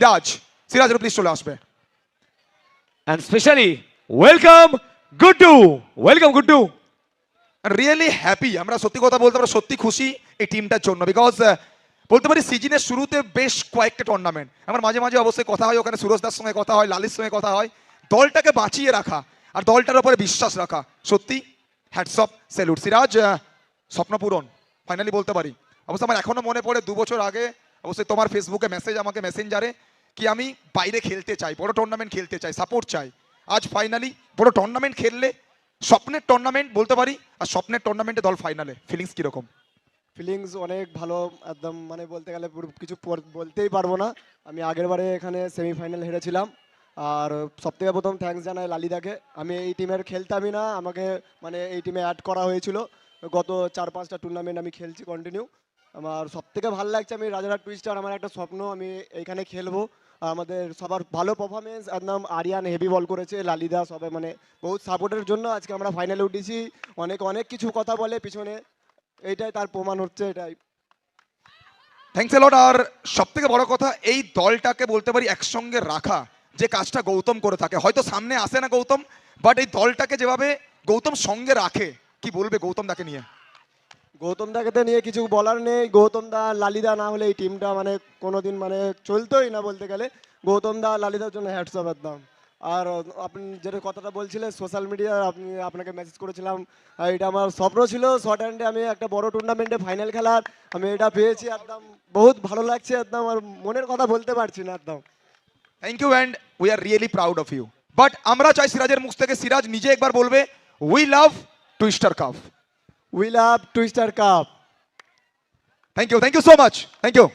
Does সিরাজের please চলে আসবে। And specially welcome Guddu. Welcome Guddu. Really happy, আমরা সত্যি কথা বলতে আমরা সত্যি খুশি এই টিমটার জন্য, বিকজ বলতে পারি সিজনের শুরুতে বেশ কয়েকটা টুর্নামেন্ট আমার মাঝে মাঝে অবশ্যই কথা হয়, ওখানে সুরজদার সঙ্গে কথা হয়, লালির সঙ্গে কথা হয়, দলটাকে বাঁচিয়ে রাখা আর দলটার উপরে বিশ্বাস রাখা, সত্যি হ্যাটস অফ, স্যালুট। সিরাজ স্বপ্ন পূরণ ফাইনালি বলতে পারি। অবশ্য আমার এখনো মনে পড়ে 2 বছর আগে অবশ্যই তোমার ফেসবুকে মেসেজ আমাকে মেসেঞ্জারে কি আমি বাইরে খেলতে চাই, বড় টুর্নামেন্ট খেলতে চাই, সাপোর্ট চাই। আজ ফাইনালি বড় টুর্নামেন্ট খেললে, স্বপ্নের টুর্নামেন্ট বলতে পারি, আর স্বপ্নের টুর্নামেন্টে দল ফাইনালে, ফিলিংস কিরকম? ফিলিংস অনেক ভালো, একদম মানে বলতে গেলে কিছু বলতেই পারবো না। আমি আগের বারে এখানে সেমিফাইনাল হেরেছিলাম, আর সবথেকে প্রথম থ্যাঙ্কস জানাই লালিদাকে। আমি এই টিমের খেলতামই না, আমাকে মানে এই টিমে অ্যাড করা হয়েছিল। গত 4-5টা টুর্নামেন্ট আমি খেলছি কন্টিনিউ। আমার সবথেকে ভালো লাগছে, আমি রাজারহাট টুইস্টার, আমার একটা স্বপ্ন আমি এইখানে খেলবো। আর আমাদের সবার ভালো পারফরমেন্স, একদম আরিয়ান হেভি বল করেছে, লালিদা সবাই মানে বহুত সাপোর্টের জন্য আজকে আমরা ফাইনালে উঠেছি। অনেক অনেক কিছু কথা বলে পিছনে, এইটাই তার প্রমাণ হচ্ছে এটাই। থ্যাংকস এ লট। আর সব থেকে বড় কথা, এই দলটাকে বলতে পারি একসঙ্গে রাখা, যে কাজটা গৌতম করে থাকে, হয়তো সামনে আসে না গৌতম, বাট এই দলটাকে যেভাবে গৌতম সঙ্গে রাখে, কি বলবে গৌতম দাকে নিয়ে? গৌতম দাকে তো নিয়ে কিছু বলার নেই। গৌতম দা লালিদা না হলে এই টিমটা মানে কোনোদিন মানে চলতোই না বলতে গেলে। গৌতম দা লালিদার জন্য হ্যাটস অফ একদম। আর আপনি যেটা কথাটা বলছিলেন সোশ্যাল মিডিয়া, আপনাকে মেসেজ করেছিলাম, এটা আমার স্বপ্ন ছিল শর্ট হ্যান্ডে আমি একটা বড় টুর্নামেন্টে ফাইনাল খেলার, আমি এটা পেয়েছি, একদম বহুত ভালো লাগছে একদম, আর মনের কথা বলতে পারছি না একদম। Thank you and we are really proud of you. But আমরা চাই সিরাজের মুখ থেকে সিরাজ নিজে একবার বলবে we love twister cup. We love twister cup. Thank you so much, thank you.